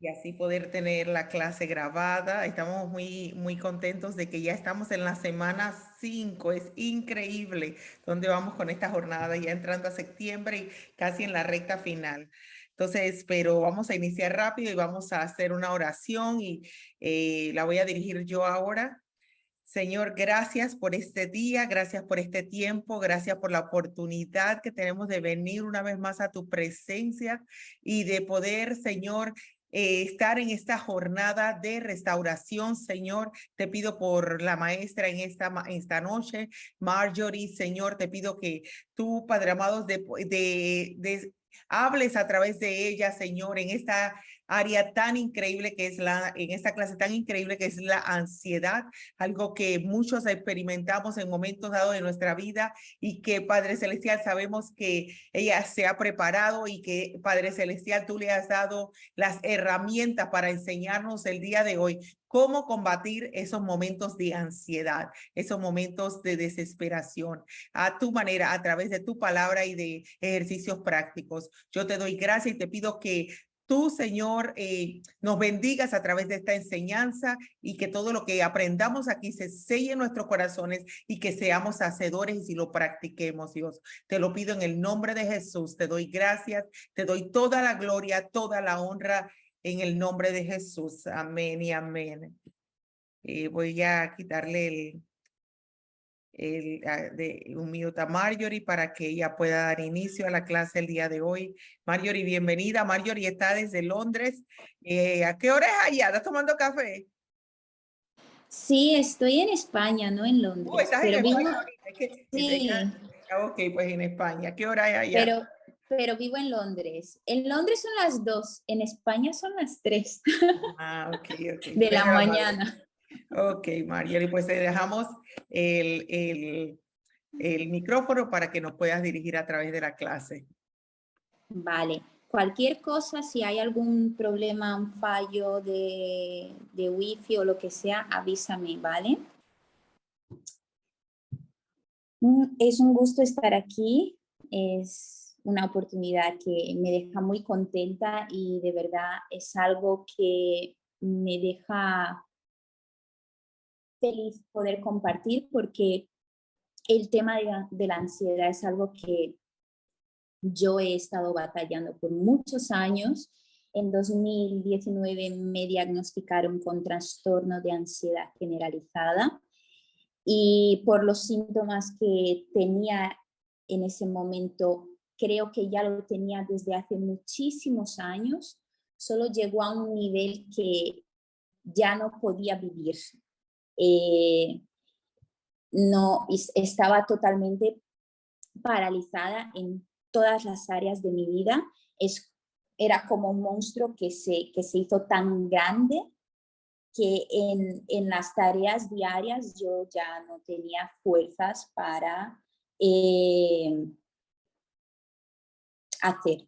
y así poder tener la clase grabada. Estamos muy contentos de que ya estamos en la semana 5. Es increíble dónde vamos con esta jornada, ya entrando a septiembre y casi en la recta final. Entonces, pero vamos a iniciar rápido y vamos a hacer una oración y la voy a dirigir yo ahora. Señor, gracias por este día, gracias por este tiempo, gracias por la oportunidad que tenemos de venir una vez más a tu presencia y de poder, Señor, estar en esta jornada de restauración, Señor. Te pido por la maestra en esta noche, Marjorie, Señor, te pido que tú, Padre amado, hables a través de ella, Señor, en esta área tan increíble que es en esta clase tan increíble que es la ansiedad, algo que muchos experimentamos en momentos dados de nuestra vida y que, Padre Celestial, sabemos que ella se ha preparado y que, Padre Celestial, tú le has dado las herramientas para enseñarnos el día de hoy cómo combatir esos momentos de ansiedad, esos momentos de desesperación, a tu manera, a través de tu palabra y de ejercicios prácticos. Yo te doy gracias y te pido que tú, Señor, nos bendigas a través de esta enseñanza y que todo lo que aprendamos aquí se selle en nuestros corazones y que seamos hacedores y lo practiquemos, Dios. Te lo pido en el nombre de Jesús. Te doy gracias, te doy toda la gloria, toda la honra en el nombre de Jesús. Amén y amén. Voy a quitarle un minuto a Marjorie para que ella pueda dar inicio a la clase el día de hoy. Marjorie, bienvenida. Marjorie está desde Londres. ¿A qué hora es allá? ¿Estás tomando café? Sí, estoy en España, no en Londres, Estás en pero vivo, España ahorita. sí, Ok, pues en España. ¿Qué hora es allá? pero, pero vivo en Londres. En Londres son las 2, en España son las 3 Ok, ok. de la Pero la madre. mañana. Ok, Marjorie, pues te dejamos el, el, el micrófono para que nos puedas dirigir a través de la clase. Vale, cualquier cosa, si hay algún problema, un fallo de wifi o lo que sea, avísame, ¿vale? Es un gusto estar aquí, es una oportunidad que me deja muy contenta y de verdad es algo que me deja feliz poder compartir porque el tema de la ansiedad es algo que yo he estado batallando por muchos años. En 2019 me diagnosticaron con trastorno de ansiedad generalizada y por los síntomas que tenía en ese momento, creo que ya lo tenía desde hace muchísimos años, solo llegó a un nivel que ya no podía vivir. Eh, no estaba totalmente paralizada en todas las áreas de mi vida. Era como un monstruo que se hizo tan grande que en las tareas diarias yo ya no tenía fuerzas para eh, hacer.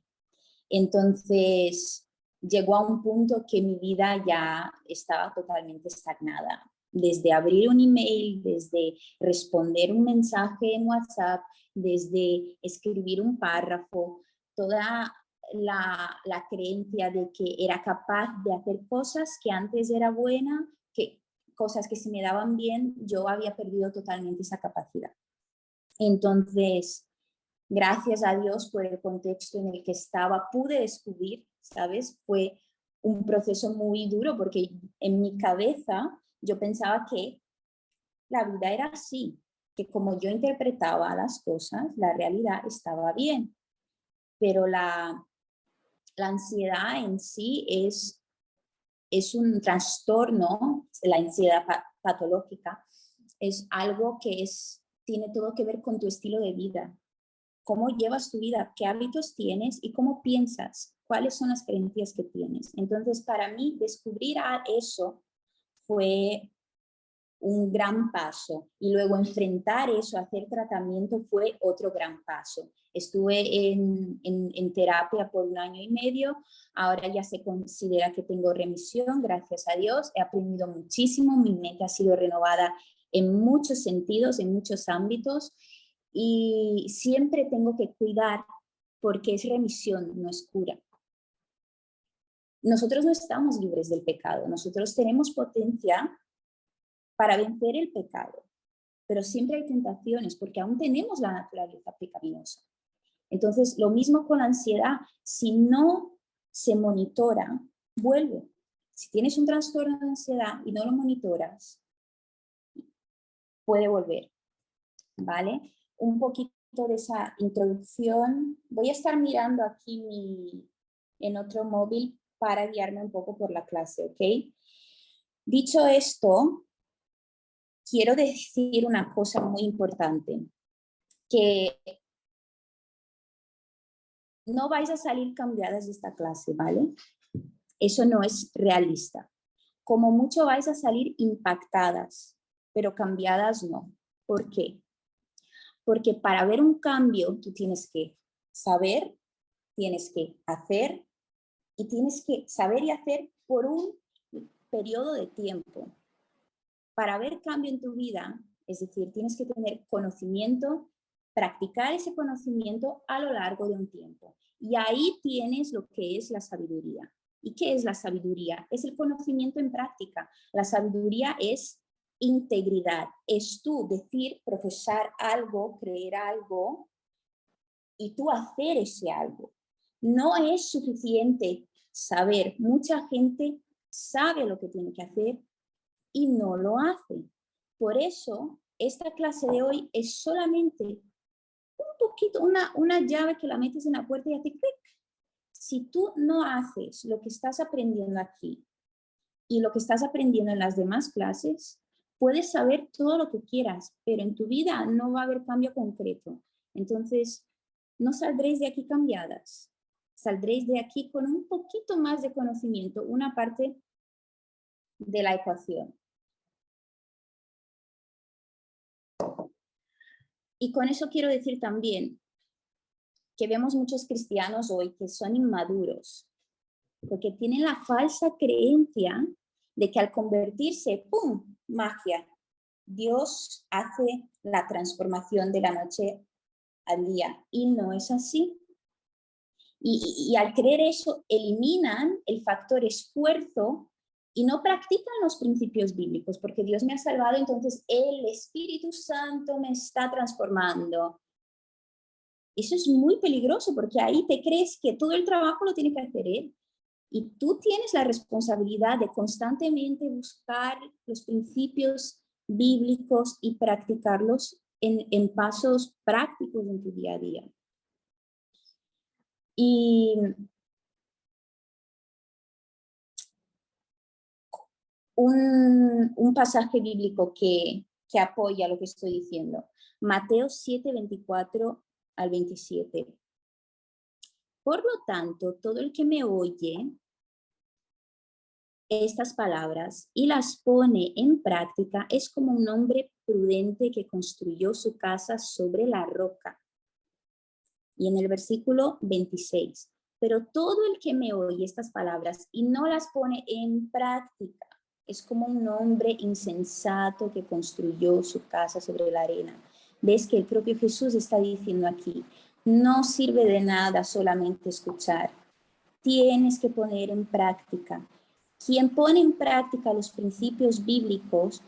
Entonces llegó a un punto que mi vida ya estaba totalmente estagnada. Desde abrir un email, desde responder un mensaje en WhatsApp, desde escribir un párrafo, toda la creencia de que era capaz de hacer cosas que antes era buena, que cosas que se me daban bien, yo había perdido totalmente esa capacidad. Entonces, gracias a Dios por el contexto en el que estaba, pude descubrir, ¿sabes? Fue un proceso muy duro porque en mi cabeza yo pensaba que la vida era así, que como yo interpretaba las cosas, la realidad estaba bien, pero la ansiedad en sí es un trastorno, la ansiedad patológica, es algo que tiene todo que ver con tu estilo de vida, cómo llevas tu vida, qué hábitos tienes y cómo piensas, cuáles son las creencias que tienes. Entonces, para mí, descubrir eso fue un gran paso y luego enfrentar eso, hacer tratamiento fue otro gran paso. Estuve en terapia por 1 año y medio, ahora ya se considera que tengo remisión, gracias a Dios, he aprendido muchísimo, mi mente ha sido renovada en muchos sentidos, en muchos ámbitos y siempre tengo que cuidar porque es remisión, no es cura. nosotros no estamos libres del pecado, nosotros tenemos potencia para vencer el pecado, pero siempre hay tentaciones porque aún tenemos la naturaleza pecaminosa. Entonces, lo mismo con la ansiedad, si no se monitora, vuelve. Si tienes un trastorno de ansiedad y no lo monitoras, puede volver, ¿vale? Un poquito de esa introducción. Voy a estar mirando aquí en otro móvil para guiarme un poco por la clase, ¿ok? Dicho esto, quiero decir una cosa muy importante, que no vais a salir cambiadas de esta clase, ¿vale? Eso no es realista. Como mucho vais a salir impactadas, pero cambiadas no. ¿Por qué? Porque para ver un cambio tú tienes que saber, tienes que hacer y tienes que saber y hacer por un periodo de tiempo. Para ver cambio en tu vida, es decir, tienes que tener conocimiento, practicar ese conocimiento a lo largo de un tiempo. Y ahí tienes lo que es la sabiduría. ¿Y qué es la sabiduría? Es el conocimiento en práctica. La sabiduría es integridad. Es tú decir, profesar algo, creer algo y tú hacer ese algo. No es suficiente saber. Mucha gente sabe lo que tiene que hacer y no lo hace. Por eso, esta clase de hoy es solamente un poquito, una llave que la metes en la puerta y hace clic. Si tú no haces lo que estás aprendiendo aquí y lo que estás aprendiendo en las demás clases, puedes saber todo lo que quieras, pero en tu vida no va a haber cambio concreto. Entonces, no saldréis de aquí cambiadas. Saldréis de aquí con un poquito más de conocimiento, una parte de la ecuación. Y con eso quiero decir también que vemos muchos cristianos hoy que son inmaduros, porque tienen la falsa creencia de que al convertirse, ¡pum!, magia, Dios hace la transformación de la noche al día. Y no es así. Y al creer eso, eliminan el factor esfuerzo y no practican los principios bíblicos, porque Dios me ha salvado, entonces el Espíritu Santo me está transformando. Eso es muy peligroso porque ahí te crees que todo el trabajo lo tiene que hacer Él. Y tú tienes la responsabilidad de constantemente buscar los principios bíblicos y practicarlos en pasos prácticos en tu día a día. Y un pasaje bíblico que apoya lo que estoy diciendo. Mateo 7, 24 al 27. Por lo tanto, todo el que me oye estas palabras y las pone en práctica es como un hombre prudente que construyó su casa sobre la roca. Y en el versículo 26, pero todo el que me oye estas palabras y no las pone en práctica es como un hombre insensato que construyó su casa sobre la arena. Ves que el propio Jesús está diciendo aquí, no sirve de nada solamente escuchar, tienes que poner en práctica. Quien pone en práctica los principios bíblicos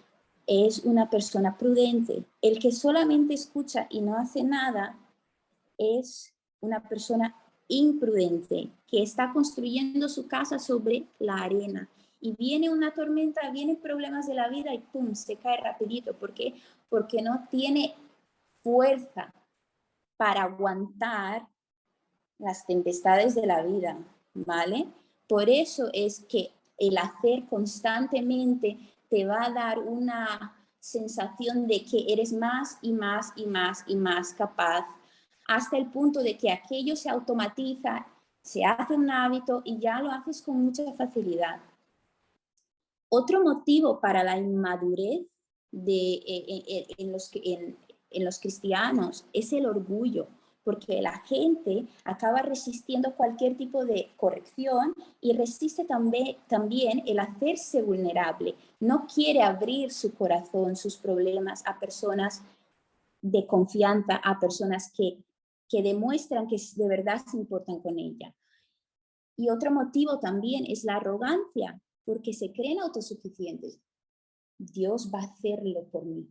es una persona prudente. El que solamente escucha y no hace nada es una persona imprudente que está construyendo su casa sobre la arena. Y viene una tormenta, vienen problemas de la vida y ¡pum!, se cae rapidito. ¿Por qué? Porque no tiene fuerza para aguantar las tempestades de la vida, ¿vale? Por eso es que el hacer constantemente te va a dar una sensación de que eres más y más y más y más capaz, hasta el punto de que aquello se automatiza, se hace un hábito y ya lo haces con mucha facilidad. Otro motivo para la inmadurez en los cristianos es el orgullo, porque la gente acaba resistiendo cualquier tipo de corrección y resiste también el hacerse vulnerable. No quiere abrir su corazón, sus problemas a personas de confianza, a personas que demuestran que de verdad se importan con ella. Y otro motivo también es la arrogancia, porque se creen autosuficientes. Dios va a hacerlo por mí.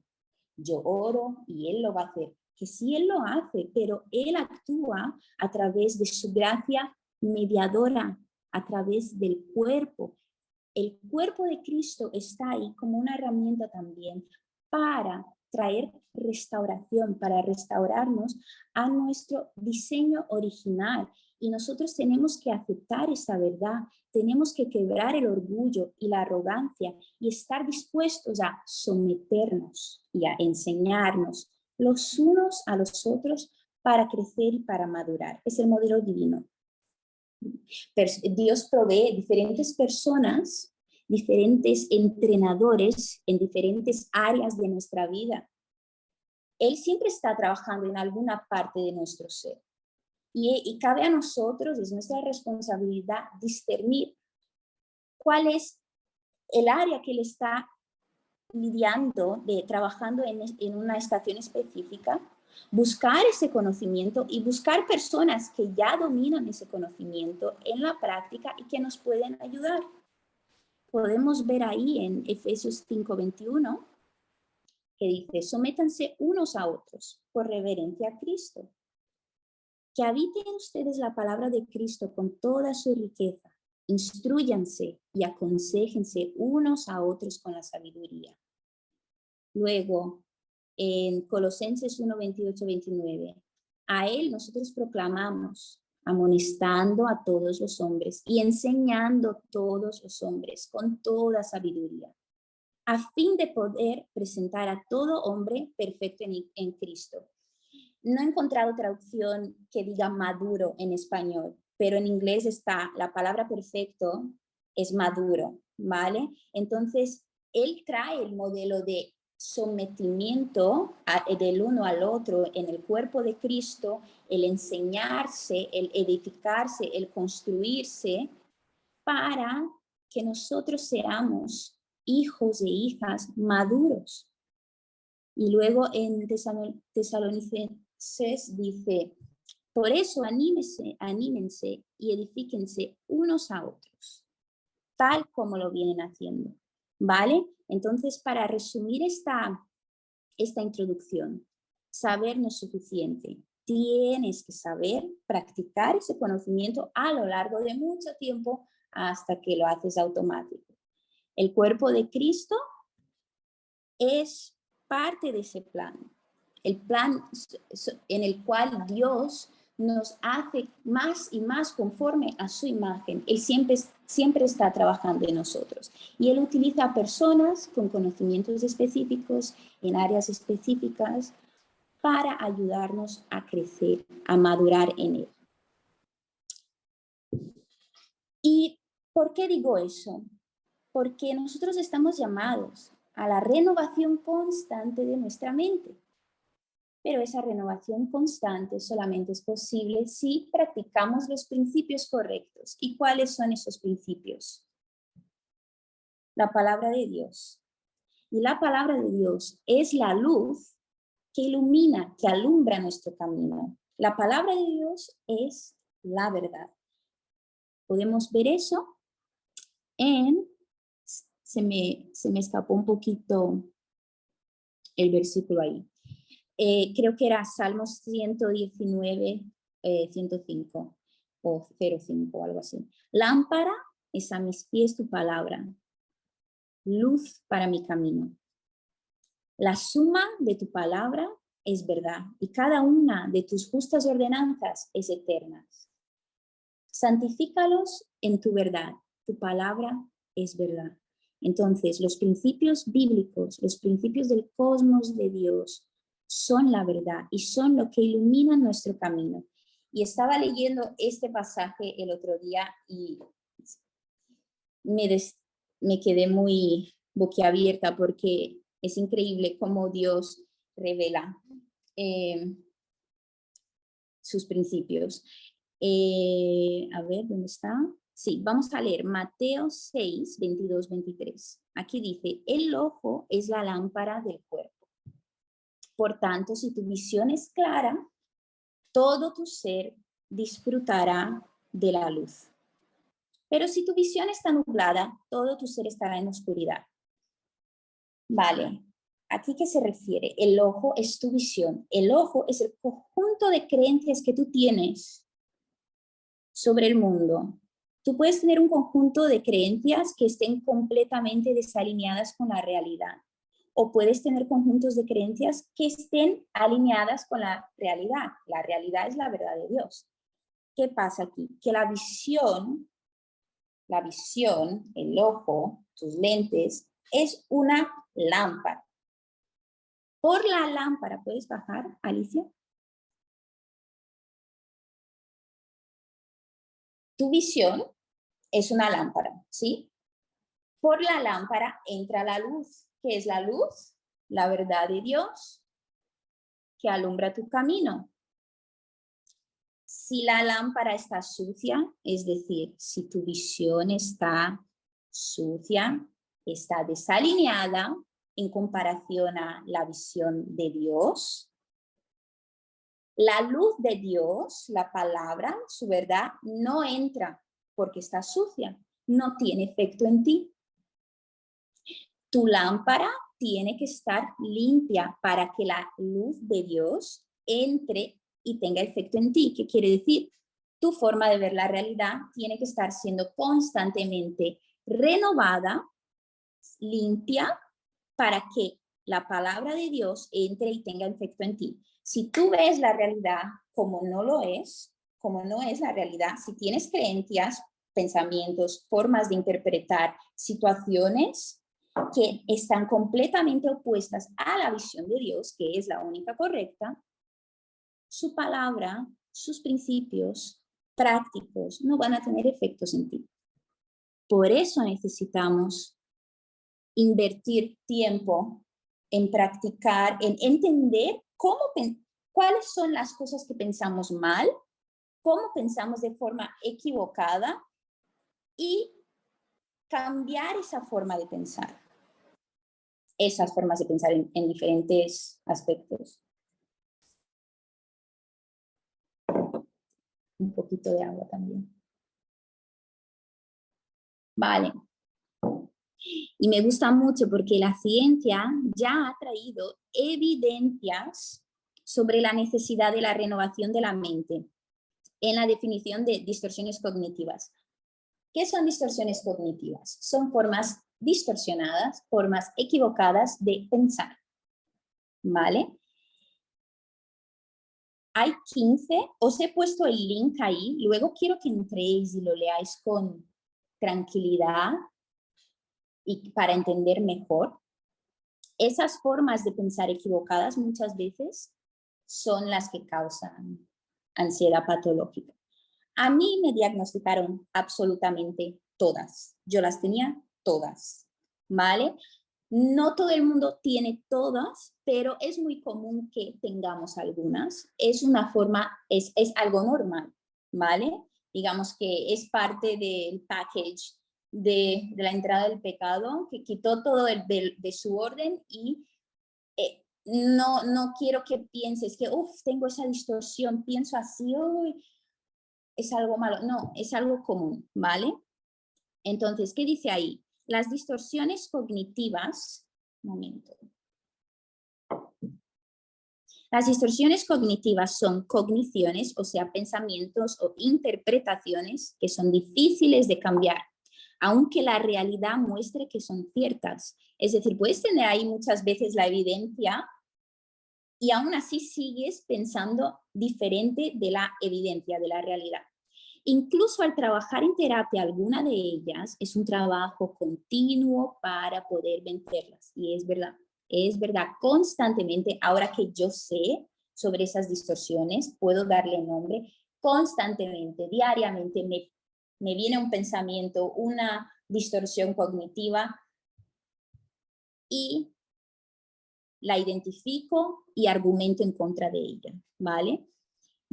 Yo oro y Él lo va a hacer. Que sí, Él lo hace, pero Él actúa a través de su gracia mediadora, a través del cuerpo. El cuerpo de Cristo está ahí como una herramienta también para traer restauración, para restaurarnos a nuestro diseño original. Y nosotros tenemos que aceptar esa verdad, tenemos que quebrar el orgullo y la arrogancia y estar dispuestos a someternos y a enseñarnos los unos a los otros para crecer y para madurar. Es el modelo divino. Dios provee diferentes personas, diferentes entrenadores en diferentes áreas de nuestra vida. Él siempre está trabajando en alguna parte de nuestro ser. Y cabe a nosotros, es nuestra responsabilidad discernir cuál es el área que Él está lidiando, trabajando en una estación específica, buscar ese conocimiento y buscar personas que ya dominan ese conocimiento en la práctica y que nos pueden ayudar. Podemos ver ahí en Efesios 5:21 que dice, sométanse unos a otros por reverencia a Cristo. Que habite en ustedes la palabra de Cristo con toda su riqueza. Instrúyanse y aconséjense unos a otros con la sabiduría. Luego, en Colosenses 1:28-29, a Él nosotros proclamamos, amonestando a todos los hombres y enseñando a todos los hombres con toda sabiduría, a fin de poder presentar a todo hombre perfecto en Cristo. No he encontrado traducción que diga maduro en español, pero en inglés está la palabra perfecto es maduro, ¿vale? Entonces, Él trae el modelo de sometimiento del uno al otro en el cuerpo de Cristo, el enseñarse, el edificarse, el construirse, para que nosotros seamos hijos e hijas maduros. Y luego en Tesalonicenses dice, por eso anímense y edifíquense unos a otros, tal como lo vienen haciendo, ¿vale? Entonces, para resumir esta introducción, saber no es suficiente. Tienes que saber practicar ese conocimiento a lo largo de mucho tiempo hasta que lo haces automático. El cuerpo de Cristo es parte de ese plan, el plan en el cual Dios nos hace más y más conforme a su imagen. Él siempre está trabajando en nosotros y Él utiliza a personas con conocimientos específicos en áreas específicas para ayudarnos a crecer, a madurar en Él. ¿Y por qué digo eso? Porque nosotros estamos llamados a la renovación constante de nuestra mente. Pero esa renovación constante solamente es posible si practicamos los principios correctos. ¿Y cuáles son esos principios? La palabra de Dios. Y la palabra de Dios es la luz que ilumina, que alumbra nuestro camino. La palabra de Dios es la verdad. Podemos ver eso en... Se me escapó un poquito el versículo ahí. Creo que era Salmos 119, 105 o 05 o algo así. Lámpara es a mis pies tu palabra, luz para mi camino. La suma de tu palabra es verdad y cada una de tus justas ordenanzas es eterna. Santifícalos en tu verdad, tu palabra es verdad. Entonces, los principios bíblicos, los principios del cosmos de Dios, son la verdad y son lo que ilumina nuestro camino. Y estaba leyendo este pasaje el otro día y me quedé muy boquiabierta porque es increíble cómo Dios revela sus principios. A ver, ¿dónde está? Sí, vamos a leer Mateo 6, 22, 23. Aquí dice, el ojo es la lámpara del cuerpo. Por tanto, si tu visión es clara, todo tu ser disfrutará de la luz. Pero si tu visión está nublada, todo tu ser estará en oscuridad. Vale, ¿aquí qué se refiere? El ojo es tu visión. El ojo es el conjunto de creencias que tú tienes sobre el mundo. Tú puedes tener un conjunto de creencias que estén completamente desalineadas con la realidad. O puedes tener conjuntos de creencias que estén alineadas con la realidad. La realidad es la verdad de Dios. ¿Qué pasa aquí? Que la visión, el ojo, tus lentes, es una lámpara. Por la lámpara, ¿puedes bajar, Alicia? Tu visión es una lámpara, ¿sí? Por la lámpara entra la luz. ¿Qué es la luz? La verdad de Dios que alumbra tu camino. Si la lámpara está sucia, es decir, si tu visión está sucia, está desalineada en comparación a la visión de Dios, la luz de Dios, la palabra, su verdad, no entra porque está sucia, no tiene efecto en ti. Tu lámpara tiene que estar limpia para que la luz de Dios entre y tenga efecto en ti. ¿Qué quiere decir? Tu forma de ver la realidad tiene que estar siendo constantemente renovada, limpia, para que la palabra de Dios entre y tenga efecto en ti. Si tú ves la realidad como no lo es, como no es la realidad, si tienes creencias, pensamientos, formas de interpretar situaciones que están completamente opuestas a la visión de Dios, que es la única correcta, su palabra, sus principios prácticos no van a tener efectos en ti. Por eso necesitamos invertir tiempo en practicar, en entender cuáles son las cosas que pensamos mal, cómo pensamos de forma equivocada y cambiar esa forma de pensar. Esas formas de pensar en diferentes aspectos. Un poquito de agua también. Vale. Y me gusta mucho porque la ciencia ya ha traído evidencias sobre la necesidad de la renovación de la mente en la definición de distorsiones cognitivas. ¿Qué son distorsiones cognitivas? Son formas distorsionadas, formas equivocadas de pensar. ¿Vale? Hay 15, os he puesto el link ahí, luego quiero que entréis y lo leáis con tranquilidad y para entender mejor. Esas formas de pensar equivocadas muchas veces son las que causan ansiedad patológica. A mí me diagnosticaron absolutamente todas. Yo las tenía todas, ¿vale? No todo el mundo tiene todas, pero es muy común que tengamos algunas. Es una forma, es algo normal, ¿vale? Digamos que es parte del package de la entrada del pecado, que quitó todo de su orden y no quiero que pienses que, tengo esa distorsión, pienso así, es algo malo. No, es algo común, ¿vale? Entonces, ¿qué dice ahí? Las distorsiones cognitivas, Las distorsiones cognitivas son cogniciones, o sea, pensamientos o interpretaciones que son difíciles de cambiar, aunque la realidad muestre que son ciertas. Es decir, puedes tener ahí muchas veces la evidencia y aún así sigues pensando diferente de la evidencia, de la realidad. Incluso al trabajar en terapia, alguna de ellas es un trabajo continuo para poder vencerlas. Y es verdad, constantemente, ahora que yo sé sobre esas distorsiones, puedo darle nombre, constantemente, diariamente me viene un pensamiento, una distorsión cognitiva y la identifico y argumento en contra de ella, ¿vale?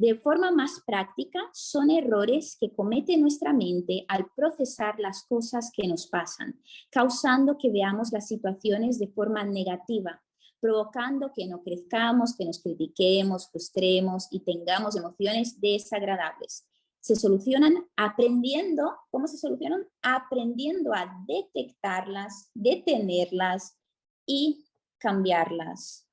De forma más práctica, son errores que comete nuestra mente al procesar las cosas que nos pasan, causando que veamos las situaciones de forma negativa, provocando que no crezcamos, que nos critiquemos, frustremos y tengamos emociones desagradables. Se solucionan aprendiendo. ¿Cómo se solucionan? Aprendiendo a detectarlas, detenerlas y cambiarlas.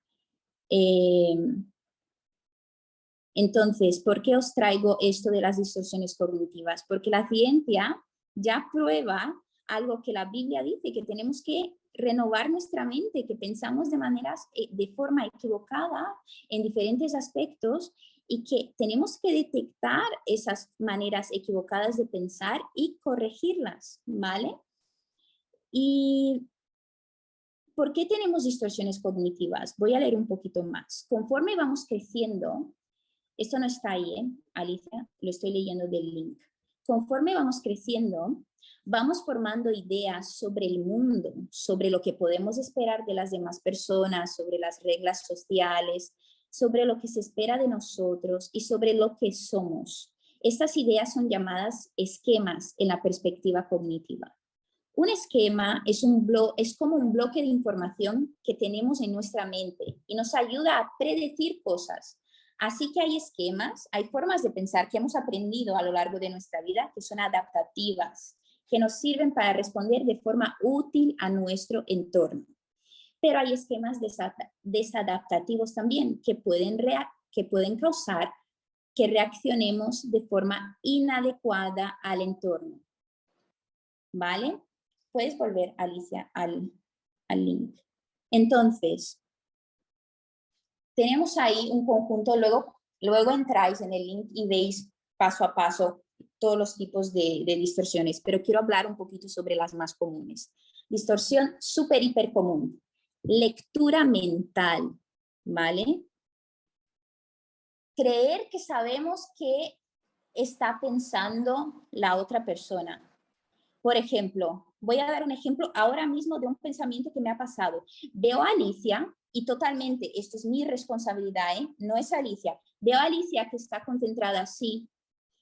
Entonces, ¿por qué os traigo esto de las distorsiones cognitivas? Porque la ciencia ya prueba algo que la Biblia dice, que tenemos que renovar nuestra mente, que pensamos de forma equivocada en diferentes aspectos y que tenemos que detectar esas maneras equivocadas de pensar y corregirlas, ¿vale? Y ¿por qué tenemos distorsiones cognitivas? Voy a leer un poquito más. Conforme vamos creciendo, esto no está ahí, Alicia, lo estoy leyendo del link. Conforme vamos creciendo, vamos formando ideas sobre el mundo, sobre lo que podemos esperar de las demás personas, sobre las reglas sociales, sobre lo que se espera de nosotros y sobre lo que somos. Estas ideas son llamadas esquemas en la perspectiva cognitiva. Un esquema es como un bloque de información que tenemos en nuestra mente y nos ayuda a predecir cosas. Así que hay esquemas, hay formas de pensar que hemos aprendido a lo largo de nuestra vida que son adaptativas, que nos sirven para responder de forma útil a nuestro entorno. Pero hay esquemas desadaptativos también que pueden causar que reaccionemos de forma inadecuada al entorno. ¿Vale? Puedes volver, Alicia, al link. Entonces, tenemos ahí un conjunto, luego entráis en el link y veis paso a paso todos los tipos de distorsiones, pero quiero hablar un poquito sobre las más comunes. Distorsión súper hiper común. Lectura mental, ¿vale? Creer que sabemos qué está pensando la otra persona. Por ejemplo, voy a dar un ejemplo ahora mismo de un pensamiento que me ha pasado. Veo a Alicia y totalmente, esto es mi responsabilidad, no es Alicia. Veo a Alicia que está concentrada así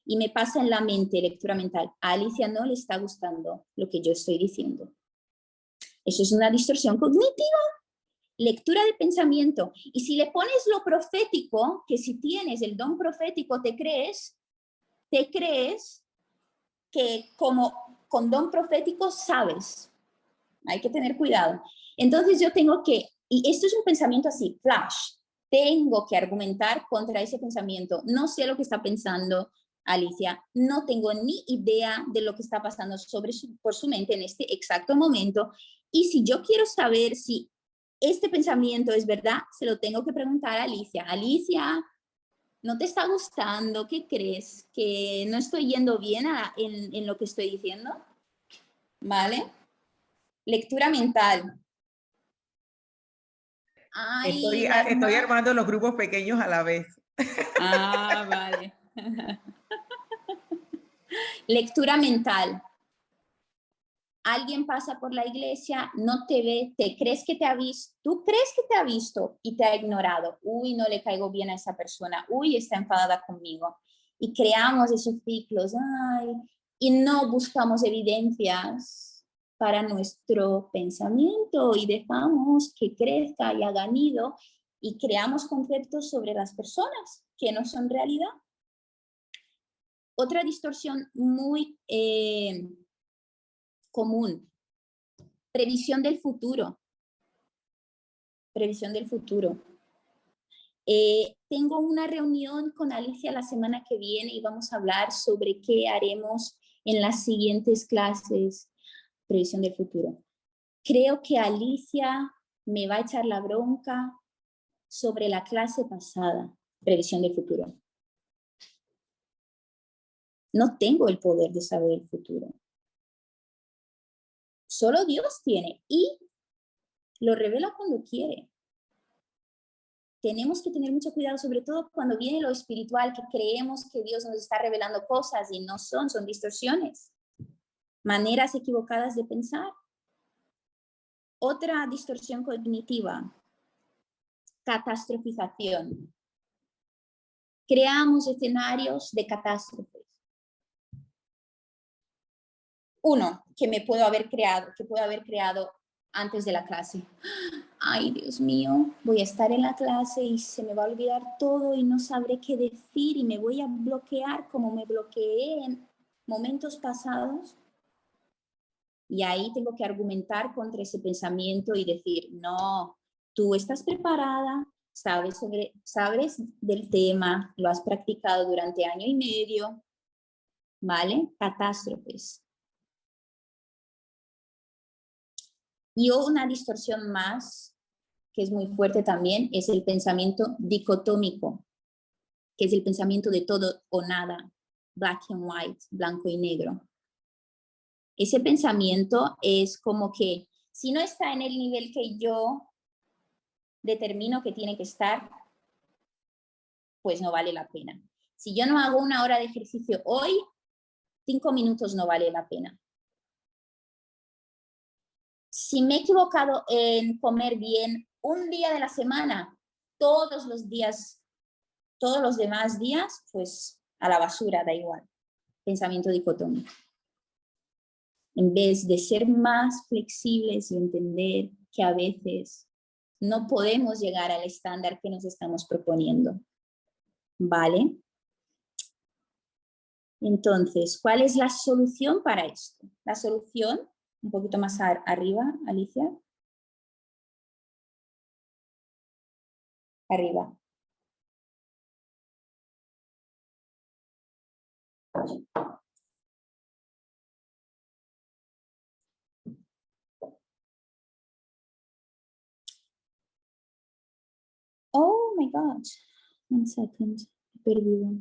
y me pasa en la mente, lectura mental. A Alicia no le está gustando lo que yo estoy diciendo. Eso es una distorsión cognitiva. Lectura de pensamiento. Y si le pones lo profético, que si tienes el don profético te crees que como con don profético sabes. Hay que tener cuidado. Entonces yo tengo que, y esto es un pensamiento así, flash, tengo que argumentar contra ese pensamiento. No sé lo que está pensando Alicia, no tengo ni idea de lo que está pasando por su mente en este exacto momento. Y si yo quiero saber si este pensamiento es verdad, se lo tengo que preguntar a Alicia. Alicia, ¿no te está gustando? ¿Qué crees? ¿Que no estoy yendo bien en lo que estoy diciendo? ¿Vale? Lectura mental. Ay, Estoy armando los grupos pequeños a la vez. Ah, vale. Lectura mental. Alguien pasa por la iglesia, no te ve, te crees que te ha visto, tú crees que te ha visto y te ha ignorado. Uy, no le caigo bien a esa persona. Uy, está enfadada conmigo. Y creamos esos ciclos. Ay, y no buscamos evidencias para nuestro pensamiento y dejamos que crezca y haga nido y creamos conceptos sobre las personas que no son realidad. Otra distorsión muy común, previsión del futuro. Previsión del futuro. Tengo una reunión con Alicia la semana que viene y vamos a hablar sobre qué haremos en las siguientes clases. Previsión del futuro. Creo que Alicia me va a echar la bronca sobre la clase pasada. Previsión del futuro. No tengo el poder de saber el futuro. Solo Dios tiene y lo revela cuando quiere. Tenemos que tener mucho cuidado, sobre todo cuando viene lo espiritual, que creemos que Dios nos está revelando cosas y no son distorsiones, maneras equivocadas de pensar. Otra distorsión cognitiva, catastrofización. Creamos escenarios de catástrofes. Uno, que puedo haber creado antes de la clase. Ay, Dios mío, voy a estar en la clase y se me va a olvidar todo y no sabré qué decir y me voy a bloquear como me bloqueé en momentos pasados. Y ahí tengo que argumentar contra ese pensamiento y decir, no, tú estás preparada, sabes del tema, lo has practicado durante 1 año y medio, ¿vale? Catástrofes. Y una distorsión más, que es muy fuerte también, es el pensamiento dicotómico, que es el pensamiento de todo o nada, black and white, blanco y negro. Ese pensamiento es como que si no está en el nivel que yo determino que tiene que estar, pues no vale la pena. Si yo no hago 1 hora de ejercicio hoy, 5 minutos no vale la pena. Si me he equivocado en comer bien un día de la semana, todos los demás días, pues a la basura, da igual. Pensamiento dicotómico. En vez de ser más flexibles y entender que a veces no podemos llegar al estándar que nos estamos proponiendo. ¿Vale? Entonces, ¿cuál es la solución para esto? La solución, un poquito más arriba, Alicia. Arriba. Oh my God. 1 second. He perdido.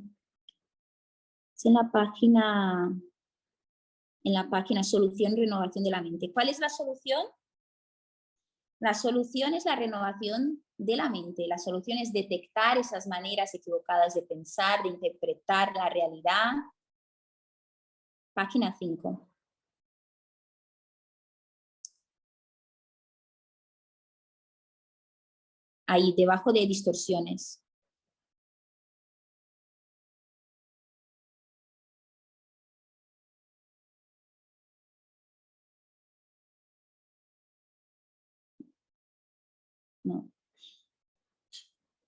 Es en la página Solución Renovación de la Mente. ¿Cuál es la solución? La solución es la renovación de la mente. La solución es detectar esas maneras equivocadas de pensar, de interpretar la realidad. Página 5. Ahí, debajo de distorsiones. No.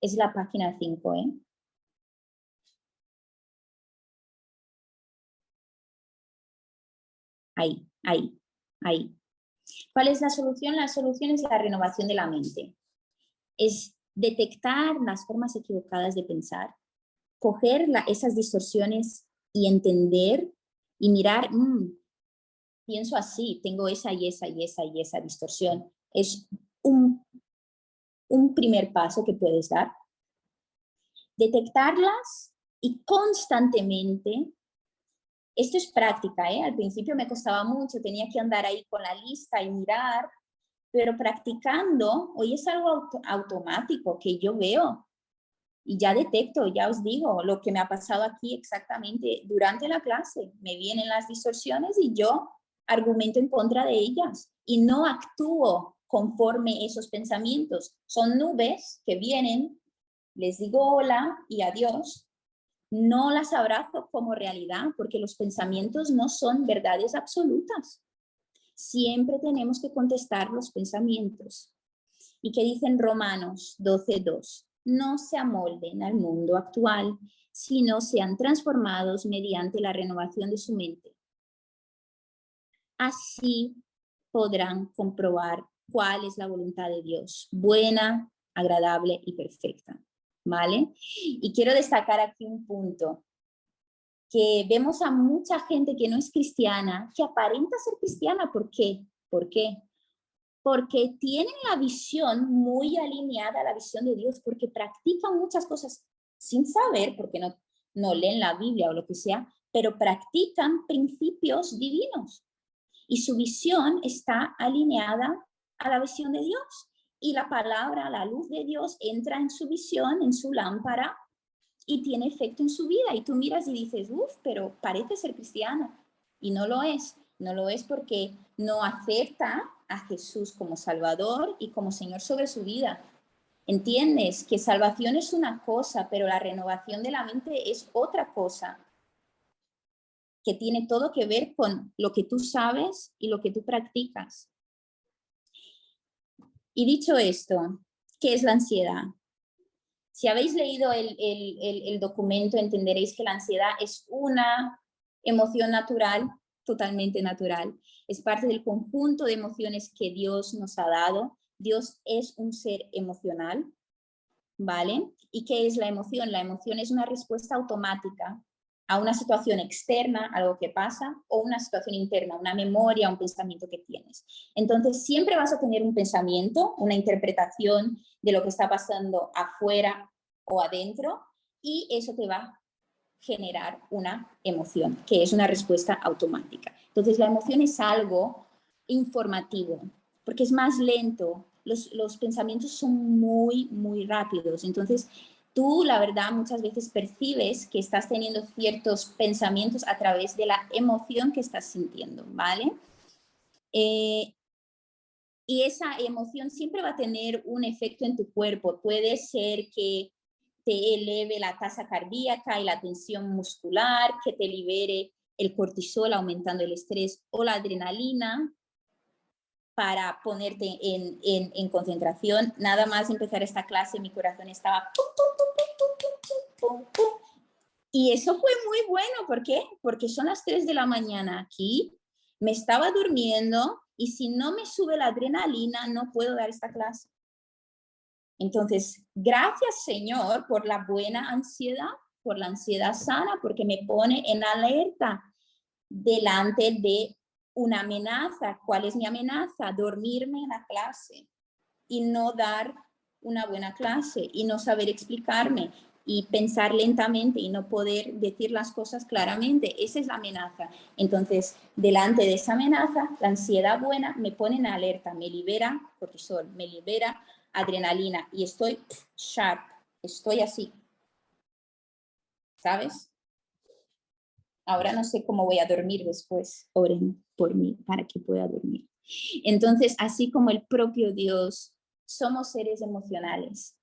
Es la página 5, ¿eh? Ahí. ¿Cuál es la solución? La solución es la renovación de la mente. Es detectar las formas equivocadas de pensar, coger esas distorsiones y entender y mirar, pienso así, tengo esa y esa distorsión. Es un primer paso que puedes dar. Detectarlas y constantemente. Esto es práctica, ¿eh? Al principio me costaba mucho, tenía que andar ahí con la lista y mirar, pero practicando, hoy es algo automático que yo veo y ya detecto, ya os digo, lo que me ha pasado aquí exactamente durante la clase. Me vienen las distorsiones y yo argumento en contra de ellas y no actúo conforme esos pensamientos. Son nubes que vienen, les digo hola y adiós. No las abrazo como realidad porque los pensamientos no son verdades absolutas. Siempre tenemos que contestar los pensamientos. ¿Y qué dicen Romanos 12:2? No se amolden al mundo actual, sino sean transformados mediante la renovación de su mente. Así podrán comprobar cuál es la voluntad de Dios, buena, agradable y perfecta. ¿Vale? Y quiero destacar aquí un punto, que vemos a mucha gente que no es cristiana, que aparenta ser cristiana. ¿Por qué? ¿Por qué? Porque tienen la visión muy alineada a la visión de Dios, porque practican muchas cosas sin saber, porque no leen la Biblia o lo que sea, pero practican principios divinos. Y su visión está alineada a la visión de Dios. Y la palabra, la luz de Dios, entra en su visión, en su lámpara, y tiene efecto en su vida. Y tú miras y dices, pero parece ser cristiana. Y no lo es. No lo es porque no acepta a Jesús como Salvador y como Señor sobre su vida. ¿Entiendes? Que salvación es una cosa, pero la renovación de la mente es otra cosa, que tiene todo que ver con lo que tú sabes y lo que tú practicas. Y dicho esto, ¿qué es la ansiedad? Si habéis leído el documento, entenderéis que la ansiedad es una emoción natural, totalmente natural. Es parte del conjunto de emociones que Dios nos ha dado. Dios es un ser emocional, ¿vale? ¿Y qué es la emoción? La emoción es una respuesta automática a una situación externa, algo que pasa, o una situación interna, una memoria, un pensamiento que tienes. Entonces, siempre vas a tener un pensamiento, una interpretación de lo que está pasando afuera o adentro, y eso te va a generar una emoción, que es una respuesta automática. Entonces, la emoción es algo informativo, porque es más lento. Los pensamientos son muy rápidos. Entonces, tú, la verdad, muchas veces percibes que estás teniendo ciertos pensamientos a través de la emoción que estás sintiendo, ¿vale? Y esa emoción siempre va a tener un efecto en tu cuerpo. Puede ser que te eleve la tasa cardíaca y la tensión muscular, que te libere el cortisol aumentando el estrés o la adrenalina para ponerte en concentración. Nada más empezar esta clase, mi corazón estaba y eso fue muy bueno. ¿Por qué? Porque son las 3 de la mañana aquí, me estaba durmiendo y si no me sube la adrenalina no puedo dar esta clase. Entonces, gracias Señor por la buena ansiedad, por la ansiedad sana, porque me pone en alerta delante de una amenaza. ¿Cuál es mi amenaza? Dormirme en la clase y no dar una buena clase y no saber explicarme y pensar lentamente y no poder decir las cosas claramente. Esa es la amenaza. Entonces, delante de esa amenaza, la ansiedad buena me pone en alerta, me libera cortisol, me libera adrenalina y estoy sharp, estoy así, ¿sabes? Ahora no sé cómo voy a dormir después. Oren por mí para que pueda dormir. Entonces, así como el propio Dios, somos seres emocionales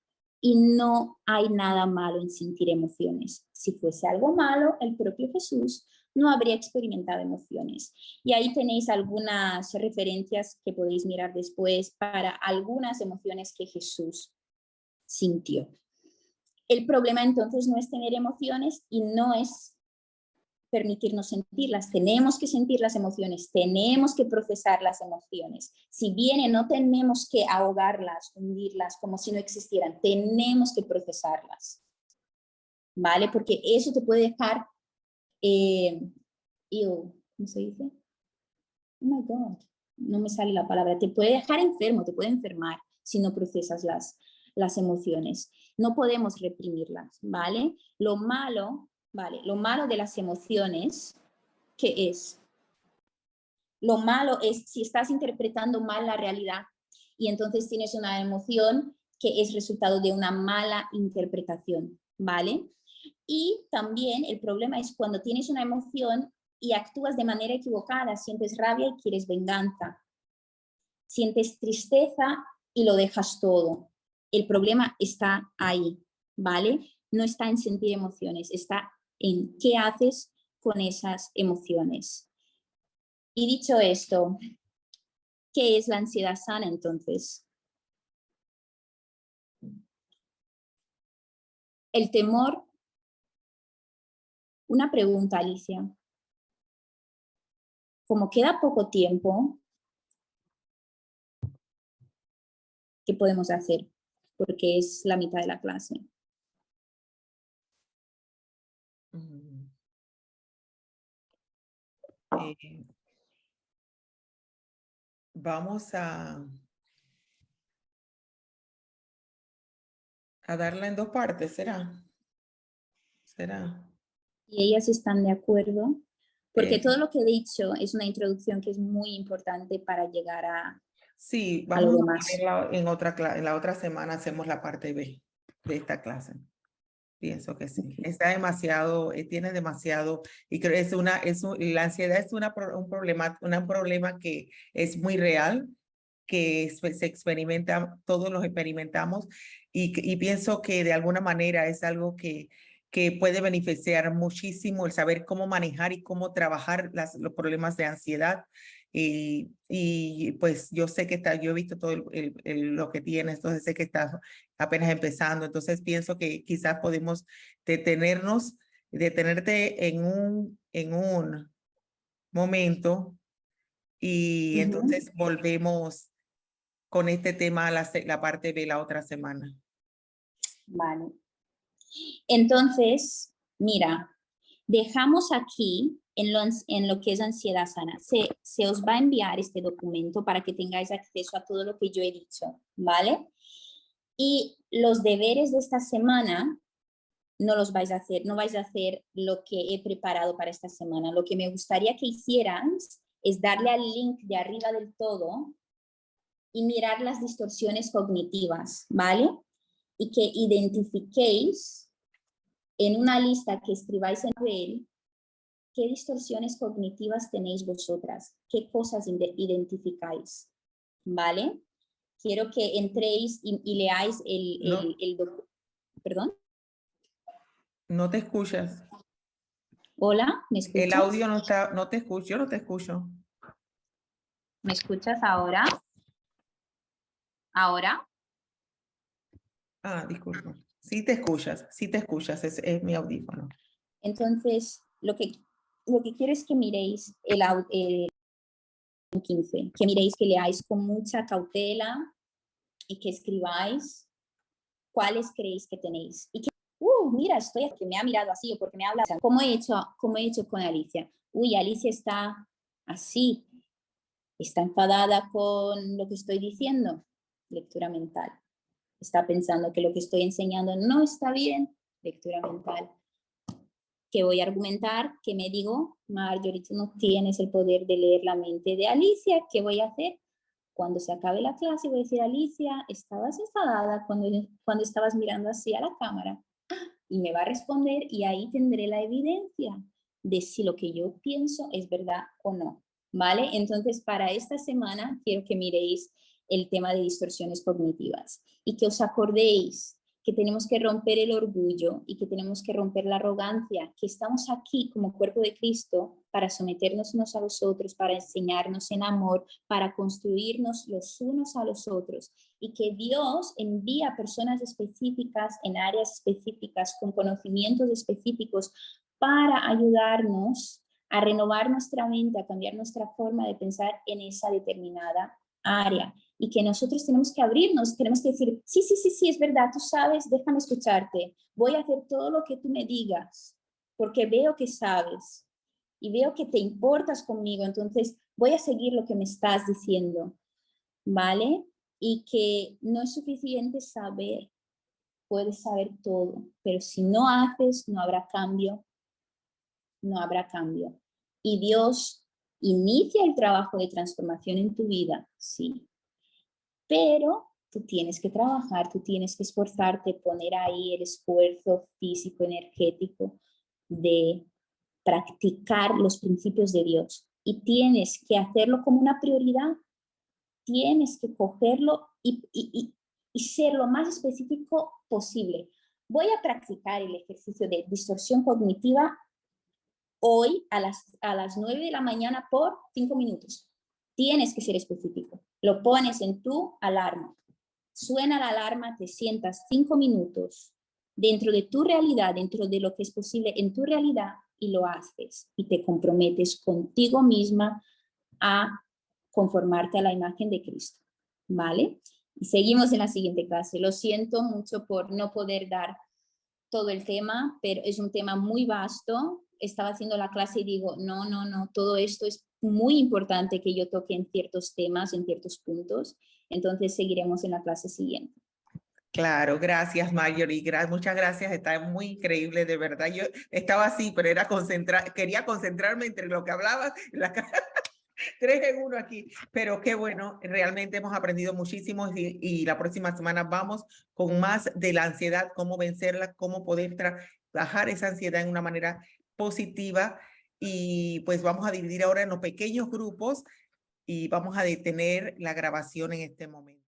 y no hay nada malo en sentir emociones. Si fuese algo malo, el propio Jesús no habría experimentado emociones. Y ahí tenéis algunas referencias que podéis mirar después para algunas emociones que Jesús sintió. El problema entonces no es tener emociones y no es permitirnos sentirlas. Tenemos que sentir las emociones, tenemos que procesar las emociones. Si vienen, no tenemos que ahogarlas, hundirlas como si no existieran, tenemos que procesarlas, ¿vale? Porque eso te puede dejar, ¿cómo se dice? Oh my God, no me sale la palabra, te puede dejar enfermo, te puede enfermar si no procesas las emociones. No podemos reprimirlas, ¿vale? Lo malo de las emociones, ¿qué es? Lo malo es si estás interpretando mal la realidad y entonces tienes una emoción que es resultado de una mala interpretación, ¿vale? Y también el problema es cuando tienes una emoción y actúas de manera equivocada, sientes rabia y quieres venganza, sientes tristeza y lo dejas todo. El problema está ahí, ¿vale? No está en sentir emociones, está en qué haces con esas emociones. Y dicho esto, ¿qué es la ansiedad sana entonces? El temor. Una pregunta, Alicia. Como queda poco tiempo, ¿qué podemos hacer? Porque es la mitad de la clase. Vamos a darla en 2 partes, ¿será? ¿Será? Y ellas están de acuerdo, porque todo lo que he dicho es una introducción que es muy importante para llegar a sí, lo vamos a demás. ponerla en la otra semana hacemos la parte B de esta clase. Pienso que sí. Okay. Está demasiado, tiene demasiado, y creo que la ansiedad es un problema que es muy real, que se experimenta, todos los experimentamos, y pienso que de alguna manera es algo que que puede beneficiar muchísimo el saber cómo manejar y cómo trabajar los problemas de ansiedad. Y pues yo sé que yo he visto todo lo que tienes, entonces sé que estás apenas empezando, entonces pienso que quizás podemos detenerte en un momento y entonces volvemos con este tema a la parte de la otra semana. Vale. Entonces, mira, dejamos aquí en lo que es ansiedad sana. Se os va a enviar este documento para que tengáis acceso a todo lo que yo he dicho, ¿vale? Y los deberes de esta semana no los vais a hacer, no vais a hacer lo que he preparado para esta semana. Lo que me gustaría que hicierais es darle al link de arriba del todo y mirar las distorsiones cognitivas, ¿vale? Y que identifiquéis en una lista que escribáis en papel qué distorsiones cognitivas tenéis vosotras, qué cosas identificáis, ¿vale? Quiero que entréis y leáis el documento. ¿Perdón? No te escuchas. Hola, ¿me escuchas? El audio no te escucho, yo no te escucho. ¿Me escuchas ahora? ¿Ahora? Ah, disculpa. Sí te escuchas, es mi audífono. Entonces, lo que quiero es que miréis el 15, que miréis, que leáis con mucha cautela y que escribáis cuáles creéis que tenéis. Y que, mira, estoy aquí, me ha mirado así o porque me habla. ¿Cómo he hecho con Alicia? Uy, Alicia está así, está enfadada con lo que estoy diciendo. Lectura mental. Está pensando que lo que estoy enseñando no está bien. Lectura mental. Que voy a argumentar, que me digo, Marjorie, tú no tienes el poder de leer la mente de Alicia. ¿Qué voy a hacer? Cuando se acabe la clase voy a decir, Alicia, estabas enfadada cuando estabas mirando así a la cámara. Y me va a responder y ahí tendré la evidencia de si lo que yo pienso es verdad o no. ¿Vale? Entonces, para esta semana quiero que miréis el tema de distorsiones cognitivas y que os acordéis que tenemos que romper el orgullo y que tenemos que romper la arrogancia, que estamos aquí como cuerpo de Cristo para someternos unos a los otros, para enseñarnos en amor, para construirnos los unos a los otros, y que Dios envía personas específicas en áreas específicas con conocimientos específicos para ayudarnos a renovar nuestra mente, a cambiar nuestra forma de pensar en esa determinada área. Y que nosotros tenemos que abrirnos, tenemos que decir, sí, es verdad, tú sabes, déjame escucharte, voy a hacer todo lo que tú me digas, porque veo que sabes y veo que te importas conmigo, entonces voy a seguir lo que me estás diciendo, ¿vale? Y que no es suficiente saber, puedes saber todo, pero si no haces, no habrá cambio, no habrá cambio. Y Dios inicia el trabajo de transformación en tu vida, sí, pero tú tienes que trabajar, tú tienes que esforzarte, poner ahí el esfuerzo físico, energético de practicar los principios de Dios. Y tienes que hacerlo como una prioridad, tienes que cogerlo y ser lo más específico posible. Voy a practicar el ejercicio de distorsión cognitiva hoy a las 9 de la mañana por 5 minutos. Tienes que ser específico. Lo pones en tu alarma. Suena la alarma, te sientas 5 minutos dentro de tu realidad, dentro de lo que es posible en tu realidad, y lo haces. Y te comprometes contigo misma a conformarte a la imagen de Cristo. ¿Vale? Y seguimos en la siguiente clase. Lo siento mucho por no poder dar todo el tema, pero es un tema muy vasto. Estaba haciendo la clase y digo, no, todo esto es muy importante que yo toque en ciertos temas, en ciertos puntos. Entonces seguiremos en la clase siguiente. Claro, gracias Marjorie, muchas gracias, está muy increíble, de verdad. Yo estaba así, pero quería concentrarme entre lo que hablabas, tres en uno aquí, pero qué bueno, realmente hemos aprendido muchísimo y la próxima semana vamos con más de la ansiedad, cómo vencerla, cómo poder trabajar esa ansiedad en una manera positiva, y pues vamos a dividir ahora en los pequeños grupos y vamos a detener la grabación en este momento.